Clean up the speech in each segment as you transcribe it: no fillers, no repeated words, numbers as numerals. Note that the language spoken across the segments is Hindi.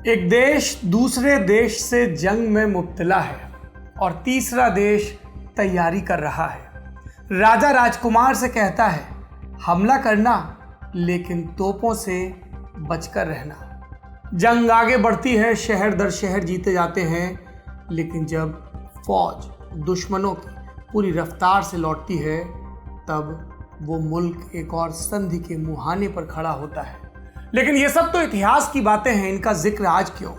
एक देश दूसरे देश से जंग में मुब्तला है और तीसरा देश तैयारी कर रहा है। राजा राजकुमार से कहता है हमला करना लेकिन तोपों से बचकर रहना। जंग आगे बढ़ती है, शहर दर शहर जीते जाते हैं, लेकिन जब फौज दुश्मनों की पूरी रफ्तार से लौटती है तब वो मुल्क एक और संधि के मुहाने पर खड़ा होता है। लेकिन ये सब तो इतिहास की बातें हैं, इनका जिक्र आज क्यों?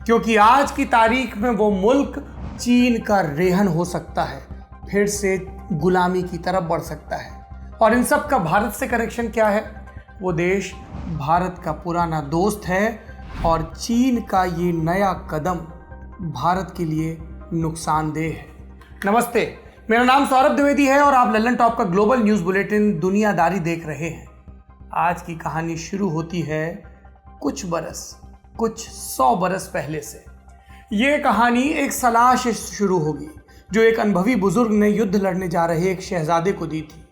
क्योंकि आज की तारीख में वो मुल्क चीन का रेहन हो सकता है, फिर से गुलामी की तरफ बढ़ सकता है। और इन सब का भारत से कनेक्शन क्या है? वो देश भारत का पुराना दोस्त है और चीन का ये नया कदम भारत के लिए नुकसानदेह है। नमस्ते, मेरा नाम सौरभ द्विवेदी है और आप लल्लन टॉप का ग्लोबल न्यूज़ बुलेटिन दुनियादारी देख रहे हैं। आज की कहानी शुरू होती है कुछ 100 बरस पहले से। ये कहानी एक सलाह से शुरू होगी जो एक अनुभवी बुजुर्ग ने युद्ध लड़ने जा रहे एक शहजादे को दी थी।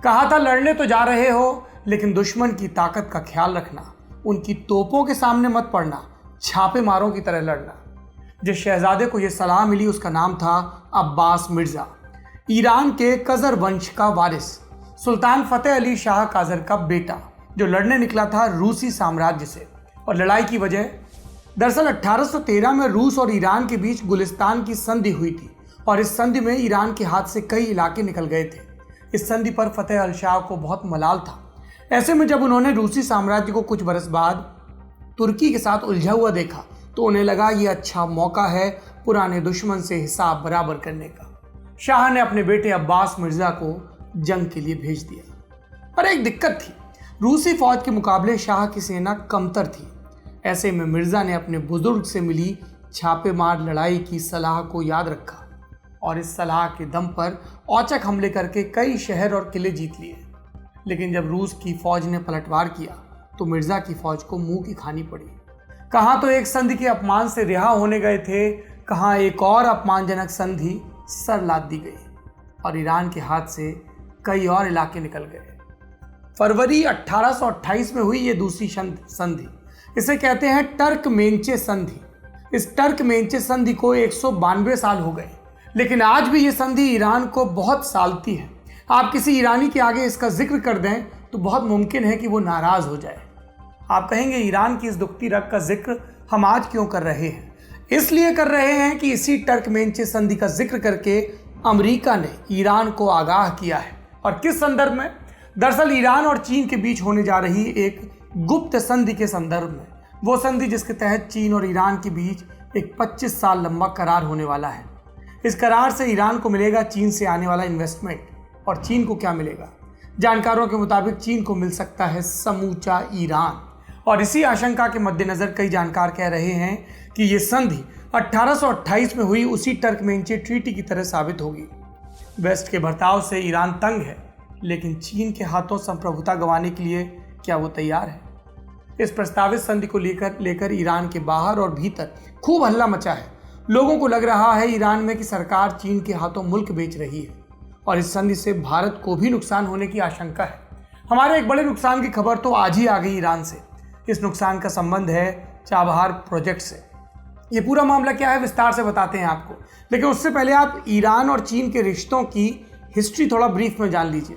कहा था लड़ने तो जा रहे हो लेकिन दुश्मन की ताकत का ख्याल रखना, उनकी तोपों के सामने मत पड़ना, छापे मारों की तरह लड़ना। जिस शहजादे को यह सलाह मिली उसका नाम था अब्बास मिर्जा, ईरान के कजर वंश का वारिस, सुल्तान फतेह अली शाह काजर का बेटा, जो लड़ने निकला था रूसी साम्राज्य से। और लड़ाई की वजह दरअसल 1813 में रूस और ईरान के बीच गुलिस्तान की संधि हुई थी और इस संधि में ईरान के हाथ से कई इलाके निकल गए थे। इस संधि पर फतेह अली शाह को बहुत मलाल था। ऐसे में जब उन्होंने रूसी साम्राज्य को कुछ बरस बाद तुर्की के साथ उलझा हुआ देखा तो उन्हें लगा ये अच्छा मौका है पुराने दुश्मन से हिसाब बराबर करने का। शाह ने अपने बेटे अब्बास मिर्जा को जंग के लिए भेज दिया। पर एक दिक्कत थी, रूसी फौज के मुकाबले शाह की सेना कमतर थी। ऐसे में मिर्जा ने अपने बुजुर्ग से मिली छापेमार लड़ाई की सलाह को याद रखा और इस सलाह के दम पर औचक हमले करके कई शहर और किले जीत लिए। लेकिन जब रूस की फौज ने पलटवार किया तो मिर्जा की फौज को मुंह की खानी पड़ी। कहाँ तो एक संधि के अपमान से रिहा होने गए थे, कहाँ एक और अपमानजनक संधि सर लाद दी गई और ईरान के हाथ से कई और इलाके निकल गए। फरवरी 1828 में हुई ये दूसरी संधि, इसे कहते हैं टर्कमेंचे संधि। इस टर्कमेंचे संधि को 192 साल हो गए, लेकिन आज भी ये संधि ईरान को बहुत सालती है। आप किसी ईरानी के आगे इसका जिक्र कर दें तो बहुत मुमकिन है कि वो नाराज हो जाए। आप कहेंगे ईरान की इस दुखती रग का जिक्र हम आज क्यों कर रहे हैं? इसलिए कर रहे हैं कि इसी टर्कमेंचे संधि का जिक्र करके अमेरिका ने ईरान को आगाह किया है। और किस संदर्भ में? दरअसल ईरान और चीन के बीच होने जा रही एक गुप्त संधि के संदर्भ में। वो संधि जिसके तहत चीन और ईरान के बीच एक 25 साल लंबा करार होने वाला है। इस करार से ईरान को मिलेगा चीन से आने वाला इन्वेस्टमेंट, और चीन को क्या मिलेगा? जानकारों के मुताबिक चीन को मिल सकता है समूचा ईरान। और इसी आशंका के मद्देनजर कई जानकार कह रहे हैं कि ये संधि 1828 में हुई उसी टर्कमेंचे ट्रीटी की तरह साबित होगी। वेस्ट के बर्ताव से ईरान तंग है, लेकिन चीन के हाथों संप्रभुता गंवाने के लिए क्या वो तैयार है? इस प्रस्तावित संधि को लेकर ईरान के बाहर और भीतर खूब हल्ला मचा है। लोगों को लग रहा है ईरान में कि सरकार चीन के हाथों मुल्क बेच रही है और इस संधि से भारत को भी नुकसान होने की आशंका है। हमारे एक बड़े नुकसान की खबर तो आज ही आ गई ईरान से। इस नुकसान का संबंध है चाबहार प्रोजेक्ट से। ये पूरा मामला क्या है विस्तार से बताते हैं आपको, लेकिन उससे पहले आप ईरान और चीन के रिश्तों की हिस्ट्री थोड़ा ब्रीफ में जान लीजिए।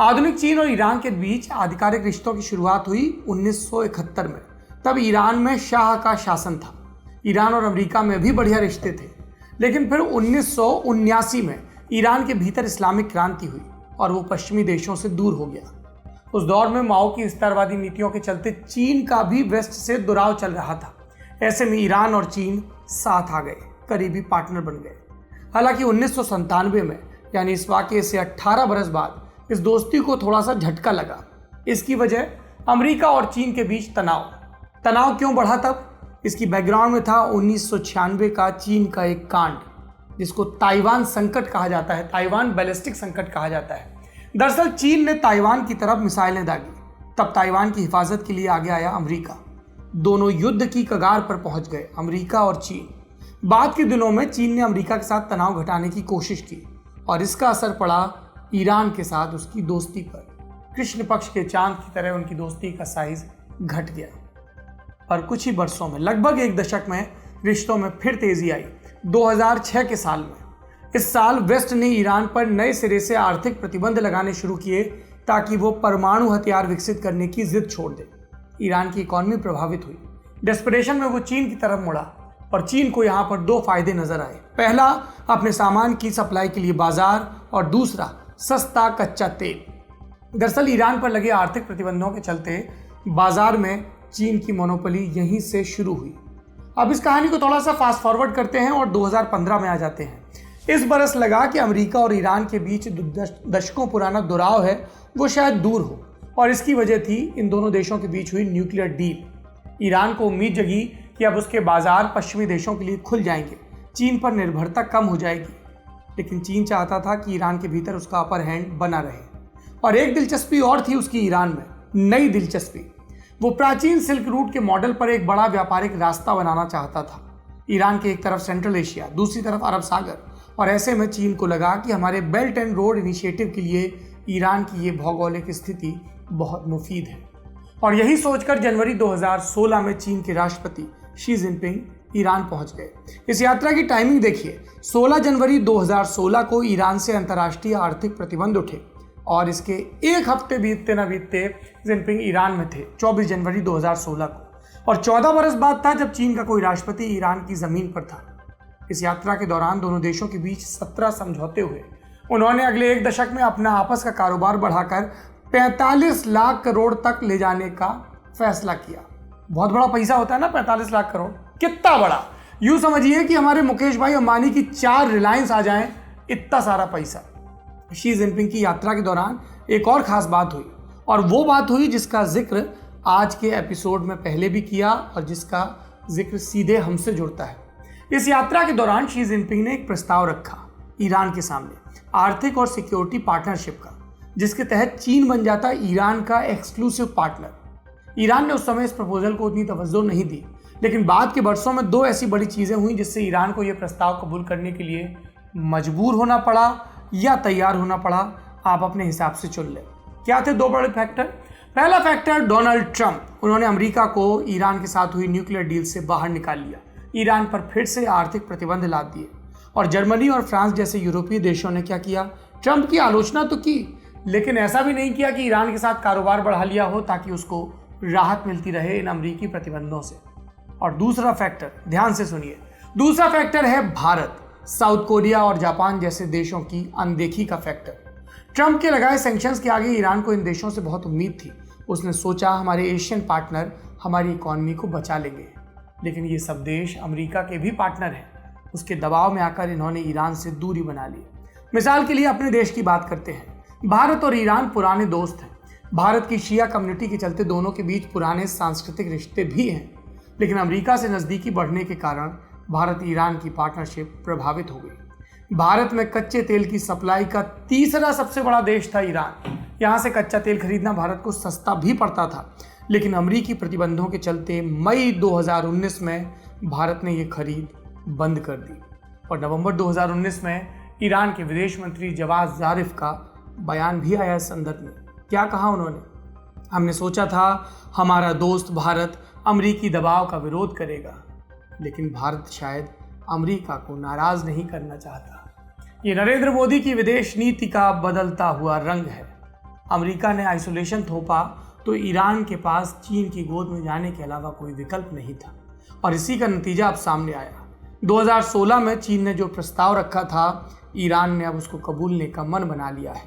आधुनिक चीन और ईरान के बीच आधिकारिक रिश्तों की शुरुआत हुई 1971 में। तब ईरान में शाह का शासन था। ईरान और अमेरिका में भी बढ़िया रिश्ते थे, लेकिन फिर 1979 में ईरान के भीतर इस्लामिक क्रांति हुई और वो पश्चिमी देशों से दूर हो गया। उस दौर में माओ की विस्तारवादी नीतियों के चलते चीन का भी वेस्ट से दुराव चल रहा था। ऐसे में ईरान और चीन साथ आ गए, करीबी पार्टनर बन गए। हालांकि 1997 में, यानी इस वाकये से 18 बरस बाद, इस दोस्ती को थोड़ा सा झटका लगा। इसकी वजह अमेरिका और चीन के बीच तनाव क्यों बढ़ा? तब इसकी बैकग्राउंड में था 1996 का चीन का एक कांड जिसको ताइवान संकट कहा जाता है, ताइवान बैलिस्टिक संकट कहा जाता है। दरअसल चीन ने ताइवान की तरफ मिसाइलें दागी। तब ताइवान की हिफाजत के लिए आगे आया अमेरिका। दोनों युद्ध की कगार पर पहुंच गए, अमेरिका और चीन। बाद के दिनों में चीन ने अमेरिका के साथ तनाव घटाने की कोशिश की और इसका असर पड़ा ईरान के साथ उसकी दोस्ती पर। कृष्ण पक्ष के चांद की तरह उनकी दोस्ती का साइज घट गया। पर कुछ ही वर्षों में, लगभग एक दशक में, रिश्तों में फिर तेजी आई 2006 के साल में। इस साल वेस्ट ने ईरान पर नए सिरे से आर्थिक प्रतिबंध लगाने शुरू किए ताकि वो परमाणु हथियार विकसित करने की जिद छोड़ दे। ईरान की इकॉनमी प्रभावित हुई। डेस्परेशन में वो चीन की तरफ मुड़ा और चीन को यहाँ पर दो फायदे नजर आए। पहला, अपने सामान की सप्लाई के लिए बाजार, और दूसरा, सस्ता कच्चा तेल। दरअसल ईरान पर लगे आर्थिक प्रतिबंधों के चलते बाजार में चीन की मोनोपोली यहीं से शुरू हुई। अब इस कहानी को थोड़ा सा फास्ट फॉरवर्ड करते हैं और 2015 में आ जाते हैं। इस बरस लगा कि अमेरिका और ईरान के बीच दशकों पुराना दुराव है वो शायद दूर हो, और इसकी वजह थी इन दोनों देशों के बीच हुई न्यूक्लियर डील। ईरान को उम्मीद जगी कि अब उसके बाजार पश्चिमी देशों के लिए खुल जाएंगे, चीन पर निर्भरता कम हो जाएगी। लेकिन चीन चाहता था कि ईरान के भीतर उसका अपर हैंड बना रहे। और एक दिलचस्पी और थी उसकी ईरान में, नई दिलचस्पी। वो प्राचीन सिल्क रूट के मॉडल पर एक बड़ा व्यापारिक रास्ता बनाना चाहता था। ईरान के एक तरफ सेंट्रल एशिया, दूसरी तरफ अरब सागर, और ऐसे में चीन को लगा कि हमारे बेल्ट एंड रोड इनिशिएटिव के लिए ईरान की ये भौगोलिक स्थिति बहुत मुफीद है। और यही सोचकर जनवरी 2016 में चीन के राष्ट्रपति शी जिनपिंग ईरान पहुंच गए। इस यात्रा की टाइमिंग देखिए, 16 जनवरी 2016 को ईरान से अंतर्राष्ट्रीय आर्थिक प्रतिबंध उठे और इसके एक हफ्ते बीतते न बीतते जिनपिंग ईरान में थे, 24 जनवरी 2016 को। और 14 बरस बाद था जब चीन का कोई राष्ट्रपति ईरान की जमीन पर था। इस यात्रा के दौरान दोनों देशों के बीच 17 समझौते हुए। उन्होंने अगले एक दशक में अपना आपस का कारोबार बढ़ाकर 45 लाख करोड़ तक ले जाने का फैसला किया। बहुत बड़ा पैसा होता है ना 45 लाख करोड़, कितना बड़ा। यूं समझिए कि हमारे मुकेश भाई अंबानी की 4 रिलायंस आ जाएं, इतना सारा पैसा। शी जिनपिंग की यात्रा के दौरान एक और खास बात हुई, और वो बात हुई जिसका जिक्र आज के एपिसोड में पहले भी किया और जिसका जिक्र सीधे हमसे जुड़ता है। इस यात्रा के दौरान शी जिनपिंग ने एक प्रस्ताव रखा ईरान के सामने, आर्थिक और सिक्योरिटी पार्टनरशिप का, जिसके तहत चीन बन जाता ईरान का एक्सक्लूसिव पार्टनर। ईरान ने उस समय इस प्रपोजल को उतनी तवज्जो नहीं दी, लेकिन बाद के वर्षों में दो ऐसी बड़ी चीजें हुई जिससे ईरान को यह प्रस्ताव कबूल करने के लिए मजबूर होना पड़ा या तैयार होना पड़ा। आप अपने हिसाब से चुन ले। क्या थे दो बड़े फैक्टर? पहला फैक्टर, डोनाल्ड ट्रंप। उन्होंने अमेरिका को ईरान के साथ हुई न्यूक्लियर डील से बाहर निकाल लिया, ईरान पर फिर से आर्थिक प्रतिबंध लाद दिए। और जर्मनी और फ्रांस जैसे यूरोपीय देशों ने क्या किया? ट्रंप की आलोचना तो की, लेकिन ऐसा भी नहीं किया कि ईरान के साथ कारोबार बढ़ा लिया हो ताकि उसको राहत मिलती रहे इन अमेरिकी प्रतिबंधों से। और दूसरा फैक्टर, ध्यान से सुनिए, दूसरा फैक्टर है भारत, साउथ कोरिया और जापान जैसे देशों की अनदेखी का फैक्टर। ट्रंप के लगाए सैंक्शंस के आगे ईरान को इन देशों से बहुत उम्मीद थी। उसने सोचा हमारे एशियन पार्टनर हमारी इकॉनमी को बचा लेंगे, लेकिन ये सब देश अमेरिका के भी पार्टनर हैं। उसके दबाव में आकर इन्होंने ईरान से दूरी बना ली। मिसाल के लिए अपने देश की बात करते हैं। भारत और ईरान पुराने दोस्त हैं। भारत की शिया कम्युनिटी के चलते दोनों के बीच पुराने सांस्कृतिक रिश्ते भी हैं, लेकिन अमेरिका से नज़दीकी बढ़ने के कारण भारत ईरान की पार्टनरशिप प्रभावित हो गई। भारत में कच्चे तेल की सप्लाई का तीसरा सबसे बड़ा देश था ईरान। यहाँ से कच्चा तेल खरीदना भारत को सस्ता भी पड़ता था, लेकिन अमेरिकी प्रतिबंधों के चलते मई 2019 में भारत ने ये खरीद बंद कर दी। और नवंबर 2019 में ईरान के विदेश मंत्री जवाद ज़ारिफ का बयान भी आया इस संदर्भ में। क्या कहा उन्होंने? हमने सोचा था हमारा दोस्त भारत अमेरिकी दबाव का विरोध करेगा, लेकिन भारत शायद अमेरिका को नाराज नहीं करना चाहता। ये नरेंद्र मोदी की विदेश नीति का बदलता हुआ रंग है। अमेरिका ने आइसोलेशन थोपा तो ईरान के पास चीन की गोद में जाने के अलावा कोई विकल्प नहीं था, और इसी का नतीजा अब सामने आया। 2016 में चीन ने जो प्रस्ताव रखा था, ईरान ने अब उसको कबूलने का मन बना लिया है।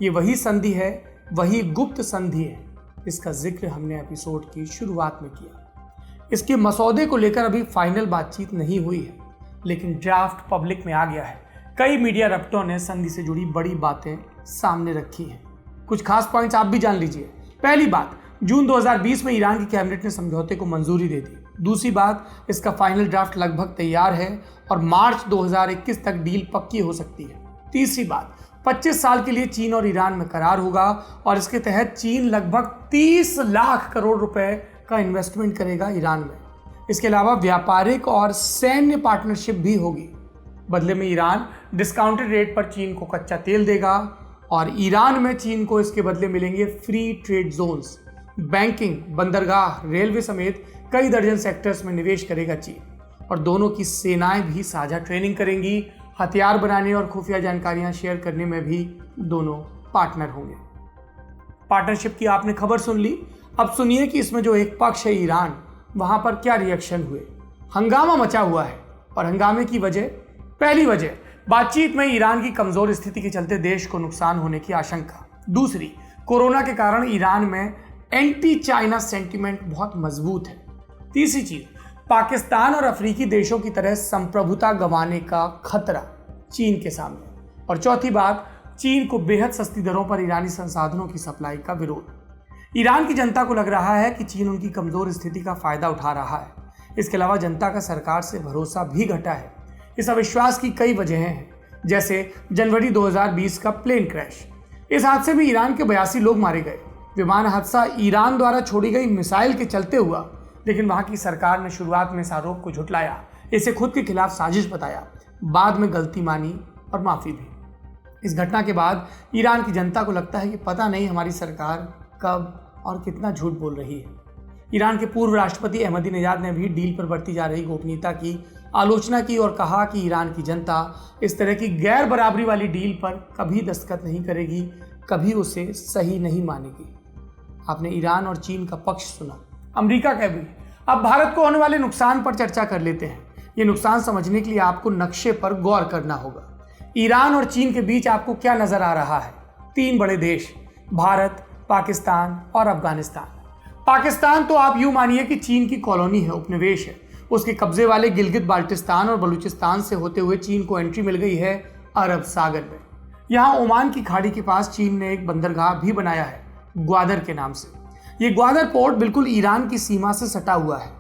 ये वही संधि है, वही गुप्त संधि है, इसका जिक्र हमने एपिसोड की शुरुआत में किया। इसके मसौदे को लेकर अभी फाइनल बातचीत नहीं हुई है, लेकिन ड्राफ्ट पब्लिक में आ गया है। कई मीडिया रप्टों ने संधि से जुड़ी बड़ी बातें सामने रखी हैं। कुछ खास पॉइंट्स आप भी जान लीजिए। पहली बात, जून 2020 में ईरान की कैबिनेट ने समझौते को मंजूरी दे दी। दूसरी बात, इसका फाइनल ड्राफ्ट लगभग तैयार है और मार्च 2021 तक डील पक्की हो सकती है। तीसरी बात, 25 साल के लिए चीन और ईरान में करार होगा और इसके तहत चीन लगभग 30 लाख करोड़ रुपए का इन्वेस्टमेंट करेगा ईरान में। इसके अलावा व्यापारिक और सैन्य पार्टनरशिप भी होगी। बदले में ईरान डिस्काउंटेड रेट पर चीन को कच्चा तेल देगा और ईरान में चीन को इसके बदले मिलेंगे फ्री ट्रेड जोन्स। बैंकिंग, बंदरगाह, रेलवे समेत कई दर्जन सेक्टर्स में निवेश करेगा चीन और दोनों की सेनाएं भी साझा ट्रेनिंग करेंगी। हथियार बनाने और खुफिया जानकारियां शेयर करने में भी दोनों पार्टनर होंगे। पार्टनरशिप की आपने खबर सुन ली, अब सुनिए कि इसमें जो एक पक्ष है ईरान, वहां पर क्या रिएक्शन हुए। हंगामा मचा हुआ है और हंगामे की वजह, पहली वजह बातचीत में ईरान की कमजोर स्थिति के चलते देश को नुकसान होने की आशंका। दूसरी, कोरोना के कारण ईरान में एंटी चाइना सेंटीमेंट बहुत मजबूत है। तीसरी चीज, पाकिस्तान और अफ्रीकी देशों की तरह संप्रभुता गंवाने का खतरा चीन के सामने। और चौथी बात, चीन को बेहद सस्ती दरों पर ईरानी संसाधनों की सप्लाई का विरोध। ईरान की जनता को लग रहा है कि चीन उनकी कमजोर स्थिति का फायदा उठा रहा है। इसके अलावा जनता का सरकार से भरोसा भी घटा है। इस अविश्वास की कई वजहें हैं, जैसे जनवरी 2020 का प्लेन क्रैश। इस हादसे में ईरान के 82 लोग मारे गए। विमान हादसा ईरान द्वारा छोड़ी गई मिसाइल के चलते हुआ, लेकिन वहां की सरकार ने शुरुआत में इस आरोप को झुटलाया, इसे खुद के खिलाफ साजिश बताया, बाद में गलती मानी और माफी भी। इस घटना के बाद ईरान की जनता को लगता है कि पता नहीं हमारी सरकार कब और कितना झूठ बोल रही है। ईरान के पूर्व राष्ट्रपति अहमदीनेजाद ने भी डील पर बरती जा रही गोपनीयता की आलोचना की और कहा कि ईरान की जनता इस तरह की गैर बराबरी वाली डील पर कभी दस्तखत नहीं करेगी, कभी उसे सही नहीं मानेगी। आपने ईरान और चीन का पक्ष सुना, अमेरिका का भी। अब भारत को होने वाले नुकसान पर चर्चा कर लेते हैं। ये नुकसान समझने के लिए आपको नक्शे पर गौर करना होगा। ईरान और चीन के बीच आपको क्या नजर आ रहा है? 3 बड़े देश, भारत, पाकिस्तान और अफगानिस्तान। पाकिस्तान तो आप यूं मानिए कि चीन की कॉलोनी है, उपनिवेश है। उसके कब्जे वाले गिलगित बाल्टिस्तान और बलूचिस्तान से होते हुए चीन को एंट्री मिल गई है अरब सागर में। यहाँ ओमान की खाड़ी के पास चीन ने एक बंदरगाह भी बनाया है, ग्वादर के नाम से। ये ग्वादर पोर्ट बिल्कुल ईरान की सीमा से सटा हुआ है।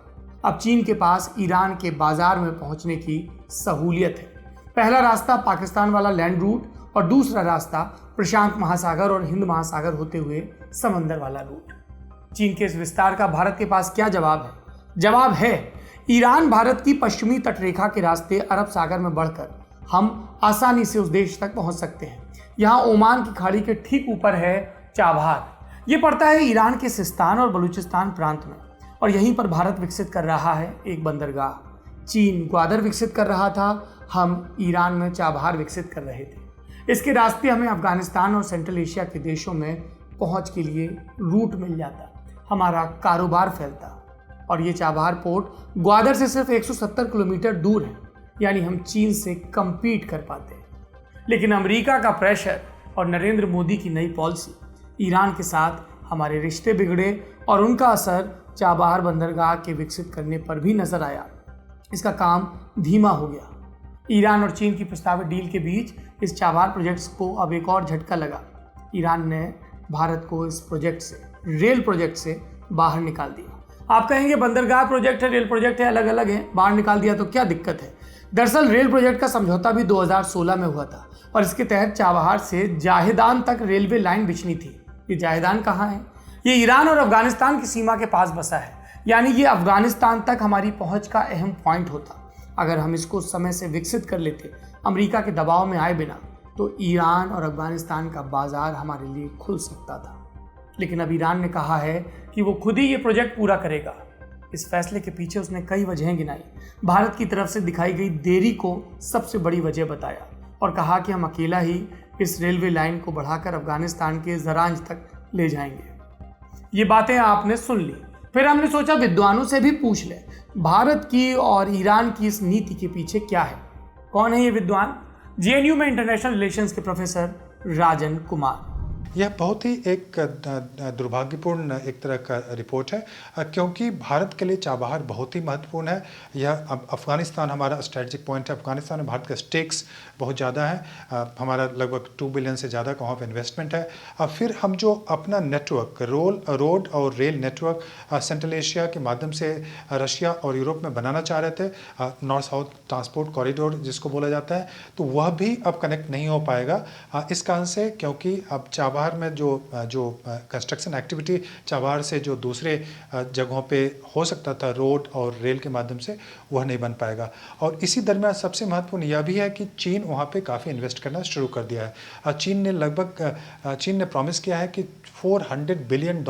अब चीन के पास ईरान के बाजार में पहुंचने की सहूलियत है। पहला रास्ता पाकिस्तान वाला लैंड रूट और दूसरा रास्ता प्रशांत महासागर और हिंद महासागर होते हुए समंदर वाला रूट। चीन के इस विस्तार का भारत के पास क्या जवाब है? जवाब है, ईरान भारत की पश्चिमी तटरेखा के रास्ते अरब सागर में बढ़कर हम आसानी से उस देश तक पहुंच सकते हैं। यहाँ ओमान की खाड़ी के ठीक ऊपर है चाबहार। ये पड़ता है ईरान के सिस्तान और बलूचिस्तान प्रांत में, और यहीं पर भारत विकसित कर रहा है एक बंदरगाह। चीन ग्वादर विकसित कर रहा था, हम ईरान में चाबहार विकसित कर रहे थे। इसके रास्ते हमें अफगानिस्तान और सेंट्रल एशिया के देशों में पहुंच के लिए रूट मिल जाता, हमारा कारोबार फैलता। और ये चाबहार पोर्ट ग्वादर से सिर्फ 170 किलोमीटर दूर है, यानी हम चीन से कंपीट कर पाते हैं। लेकिन अमेरिका का प्रेशर और नरेंद्र मोदी की नई पॉलिसी, ईरान के साथ हमारे रिश्ते बिगड़े और उनका असर चाबहार बंदरगाह के विकसित करने पर भी नजर आया। इसका काम धीमा हो गया। ईरान और चीन की प्रस्तावित डील के बीच इस चाबहार प्रोजेक्ट्स को अब एक और झटका लगा। ईरान ने भारत को इस प्रोजेक्ट से, रेल प्रोजेक्ट से बाहर निकाल दिया। आप कहेंगे बंदरगाह प्रोजेक्ट है, रेल प्रोजेक्ट है, अलग अलग है, बाहर निकाल दिया तो क्या दिक्कत है? दरअसल रेल प्रोजेक्ट का समझौता भी 2016 में हुआ था और इसके तहत चाबहार से जाहेदान तक रेलवे लाइन बिछनी थी। ये जाहेदान कहाँ है? ये ईरान और अफगानिस्तान की सीमा के पास बसा है, यानी ये अफगानिस्तान तक हमारी पहुंच का अहम पॉइंट होता। अगर हम इसको समय से विकसित कर लेते, अमेरिका के दबाव में आए बिना, तो ईरान और अफगानिस्तान का बाजार हमारे लिए खुल सकता था। लेकिन अब ईरान ने कहा है कि वो खुद ही ये प्रोजेक्ट पूरा करेगा। इस फैसले के पीछे उसने कई वजहें गिनाई। भारत की तरफ से दिखाई गई देरी को सबसे बड़ी वजह बताया और कहा कि हम अकेला ही इस रेलवे लाइन को बढ़ाकर अफगानिस्तान के जरांज तक ले जाएंगे। ये बातें आपने सुन ली। फिर हमने सोचा विद्वानों से भी पूछ ले, भारत की और ईरान की इस नीति के पीछे क्या है। कौन है ये विद्वान? जेएनयू में इंटरनेशनल रिलेशंस के प्रोफेसर राजन कुमार। यह बहुत ही एक दुर्भाग्यपूर्ण एक तरह का रिपोर्ट है, क्योंकि भारत के लिए चाबहार बहुत ही महत्वपूर्ण है। यह अफगानिस्तान हमारा स्ट्रेटजिक पॉइंट है। अफगानिस्तान में भारत का स्टेक्स बहुत ज़्यादा है। हमारा लगभग 2 बिलियन से ज़्यादा का वहाँ पर इन्वेस्टमेंट है। फिर हम जो अपना नेटवर्क रोड और रेल नेटवर्क सेंट्रल एशिया के माध्यम से रशिया और यूरोप में बनाना चाह रहे थे, नॉर्थ साउथ ट्रांसपोर्ट कॉरिडोर जिसको बोला जाता है, तो वह भी अब कनेक्ट नहीं हो पाएगा इस कारण से, क्योंकि अब चाबहार चाबहार में जो कंस्ट्रक्शन एक्टिविटी चाबहार से जो दूसरे जगहों पे हो सकता था रोड और रेल के माध्यम से, वह नहीं बन पाएगा। और इसी दरमियान सबसे महत्वपूर्ण यह भी है कि चीन वहाँ पे काफ़ी इन्वेस्ट करना शुरू कर दिया है। चीन ने प्रॉमिस किया है कि $400 बिलियन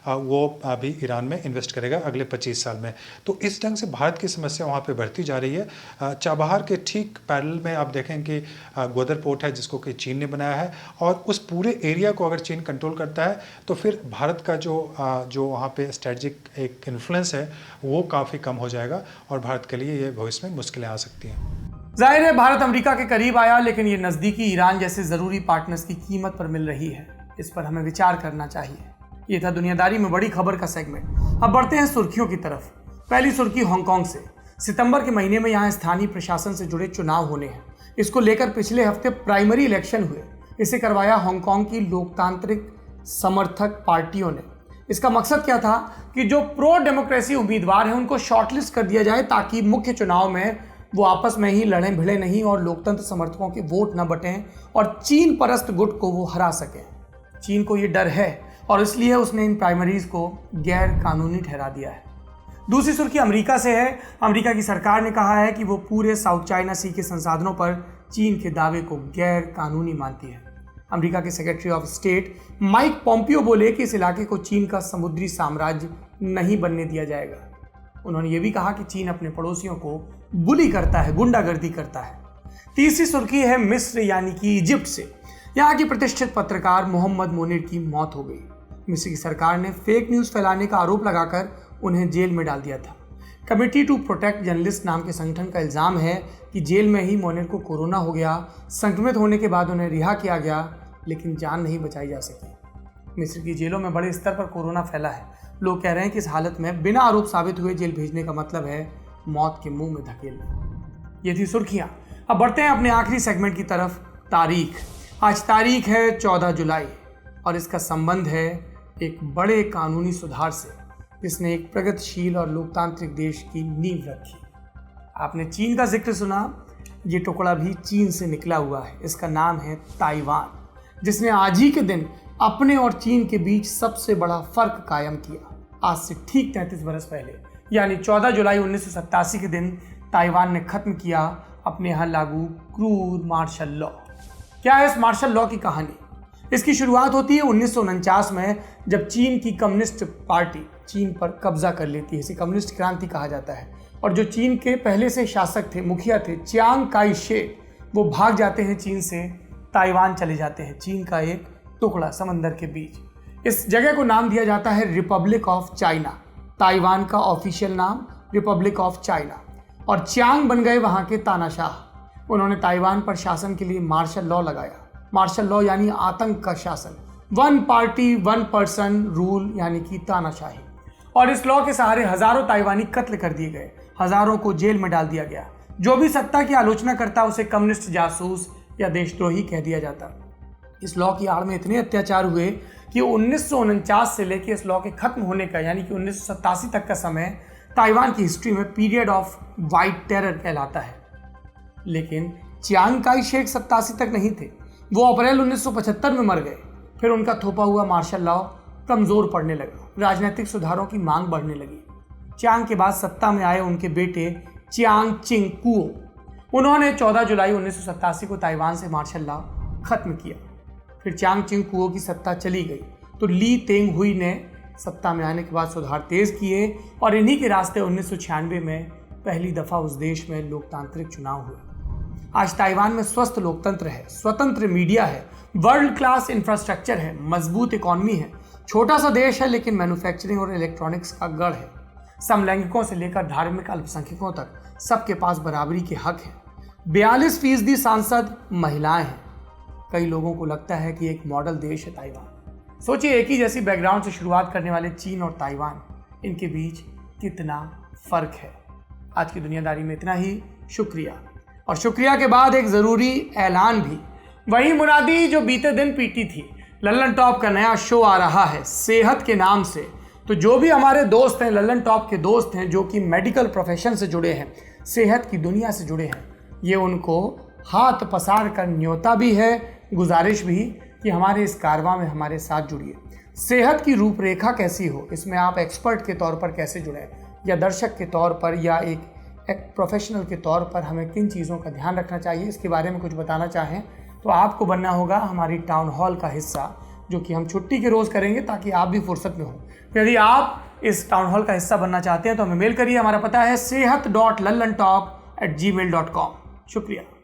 वो अभी ईरान में इन्वेस्ट करेगा अगले 25 साल में। तो इस ढंग से भारत की समस्या वहाँ पे बढ़ती जा रही है। चाबहार के ठीक पैरेलल में आप देखें कि ग्वादर पोर्ट है जिसको कि चीन ने बनाया है, और उस पूरे एरिया को अगर चीन कंट्रोल करता है तो फिर भारत का जो वहाँ पे स्ट्रेटजिक एक इन्फ्लुएंस है वो काफ़ी कम हो जाएगा, और भारत के लिए ये भविष्य में मुश्किलें आ सकती हैं। जाहिर है भारत अमेरिका के करीब आया, लेकिन ये नज़दीकी ईरान जैसे ज़रूरी पार्टनर्स की कीमत पर मिल रही है। इस पर हमें विचार करना चाहिए। ये था दुनियादारी में बड़ी खबर का सेगमेंट। अब बढ़ते हैं सुर्खियों की तरफ। पहली सुर्खी हांगकांग से। सितंबर के महीने में यहाँ स्थानीय प्रशासन से जुड़े चुनाव होने हैं। इसको लेकर पिछले हफ्ते प्राइमरी इलेक्शन हुए। इसे करवाया हांगकांग की लोकतांत्रिक समर्थक पार्टियों ने। इसका मकसद क्या था कि जो प्रो डेमोक्रेसी उम्मीदवार हैं उनको शॉर्टलिस्ट कर दिया जाए, ताकि मुख्य चुनाव में वो आपस में ही लड़ें भिड़े नहीं और लोकतंत्र समर्थकों के वोट न बटें और चीन परस्त गुट को वो हरा सकें। चीन को ये डर है और इसलिए उसने इन प्राइमरीज को गैर कानूनी ठहरा दिया है। दूसरी सुर्खी अमेरिका से है। अमेरिका की सरकार ने कहा है कि वो पूरे साउथ चाइना सी के संसाधनों पर चीन के दावे को गैर कानूनी मानती है। अमेरिका के secretary of state Mike Pompeo बोले कि इस इलाके को चीन का समुद्री साम्राज्य नहीं बनने दिया जाएगा। उन्होंने ये भी कहा कि चीन अपने पड़ोसियों को बुली करता है, गुंडागर्दी करता है। तीसरी सुर्खी है मिस्र यानी कि इजिप्ट से। यहाँ की प्रतिष्ठित पत्रकार मोहम्मद मोनिर की मौत हो गई। मिस्र की सरकार ने फेक न्यूज़ फैलाने का आरोप लगाकर उन्हें जेल में डाल दिया था। कमिटी टू प्रोटेक्ट जर्नलिस्ट नाम के संगठन का इल्ज़ाम है कि जेल में ही मोनिर को कोरोना हो गया। संक्रमित होने के बाद उन्हें रिहा किया गया, लेकिन जान नहीं बचाई जा सकी। मिस्र की जेलों में बड़े स्तर पर कोरोना फैला है। लोग कह रहे हैं कि इस हालत में बिना आरोप साबित हुए जेल भेजने का मतलब है मौत के मुंह में धकेलना। ये थी सुर्खियां। अब बढ़ते हैं अपने आखिरी सेगमेंट की तरफ, तारीख। आज तारीख है 14 जुलाई और इसका संबंध है एक बड़े कानूनी सुधार से जिसने एक प्रगतिशील और लोकतांत्रिक देश की नींव रखी। आपने चीन का जिक्र सुना, ये टुकड़ा भी चीन से निकला हुआ है। इसका नाम है ताइवान, जिसने आज ही के दिन अपने और चीन के बीच सबसे बड़ा फर्क कायम किया। आज से ठीक 33 बरस पहले यानी 14 जुलाई 1987 के दिन ताइवान ने खत्म किया अपने यहाँ लागू क्रूर मार्शल लॉ। क्या है इस मार्शल लॉ की कहानी? इसकी शुरुआत होती है 1949 में, जब चीन की कम्युनिस्ट पार्टी चीन पर कब्जा कर लेती है। इसे कम्युनिस्ट क्रांति कहा जाता है। और जो चीन के पहले से शासक थे, मुखिया थे, चियांग काई शेक, वो भाग जाते हैं चीन से, ताइवान चले जाते हैं। चीन का एक टुकड़ा समंदर के बीच। इस जगह को नाम दिया जाता है रिपब्लिक ऑफ चाइना। ताइवान का ऑफिशियल नाम रिपब्लिक ऑफ चाइना। और चियांग बन गए वहाँ के तानाशाह। उन्होंने ताइवान पर शासन के लिए मार्शल लॉ लगाया। मार्शल लॉ यानी आतंक का शासन, 1 पार्टी 1 पर्सन रूल यानी कि तानाशाही। और इस लॉ के सहारे हजारों ताइवानी कत्ल कर दिए गए, हजारों को जेल में डाल दिया गया। जो भी सत्ता की आलोचना करता उसे कम्युनिस्ट, जासूस या देशद्रोही कह दिया जाता। इस लॉ की आड़ में इतने अत्याचार हुए कि 1949 से लेकर इस लॉ के खत्म होने का यानी कि 1987 तक का समय ताइवान की हिस्ट्री में पीरियड ऑफ वाइट टेरर कहलाता है। लेकिन चियांग काई शेक 87 तक नहीं थे, वो अप्रैल 1975 में मर गए। फिर उनका थोपा हुआ मार्शल लॉ कमज़ोर पड़ने लगा, राजनीतिक सुधारों की मांग बढ़ने लगी। चियांग के बाद सत्ता में आए उनके बेटे चियांग चिंग कुओ। उन्होंने 14 जुलाई 1987 को ताइवान से मार्शल लॉ खत्म किया। फिर चियांग चिंग कुओ की सत्ता चली गई तो ली तेंग हुई ने सत्ता में आने के बाद सुधार तेज किए और इन्हीं के रास्ते 1996 में पहली दफ़ा उस देश में लोकतांत्रिक चुनाव हुए। आज ताइवान में स्वस्थ लोकतंत्र है, स्वतंत्र मीडिया है, वर्ल्ड क्लास इंफ्रास्ट्रक्चर है, मजबूत इकॉनमी है। छोटा सा देश है लेकिन मैन्युफैक्चरिंग और इलेक्ट्रॉनिक्स का गढ़ है। समलैंगिकों से लेकर धार्मिक अल्पसंख्यकों तक सबके पास बराबरी के हक है। 42% सांसद महिलाएं हैं। कई लोगों को लगता है कि एक मॉडल देश है ताइवान। सोचिए, एक ही जैसी बैकग्राउंड से शुरुआत करने वाले चीन और ताइवान, इनके बीच कितना फर्क है। आज की दुनियादारी में इतना ही। शुक्रिया। और शुक्रिया के बाद एक ज़रूरी ऐलान भी। वही मुरादी जो बीते दिन पीटी थी, लल्लन टॉप का नया शो आ रहा है सेहत के नाम से। तो जो भी हमारे दोस्त हैं, लल्लन टॉप के दोस्त हैं, जो कि मेडिकल प्रोफेशन से जुड़े हैं, सेहत की दुनिया से जुड़े हैं, ये उनको हाथ पसार कर न्योता भी है, गुजारिश भी कि हमारे इस कारवां में हमारे साथ जुड़िए। सेहत की रूपरेखा कैसी हो, इसमें आप एक्सपर्ट के तौर पर कैसे जुड़ें, या दर्शक के तौर पर, या एक प्रोफेशनल के तौर पर हमें किन चीज़ों का ध्यान रखना चाहिए, इसके बारे में कुछ बताना चाहें तो आपको बनना होगा हमारी टाउन हॉल का हिस्सा, जो कि हम छुट्टी के रोज़ करेंगे ताकि आप भी फुर्सत में हो। यदि आप इस टाउन हॉल का हिस्सा बनना चाहते हैं तो हमें मेल करिए। हमारा पता है sehat.lallantalk@gmail.com। शुक्रिया।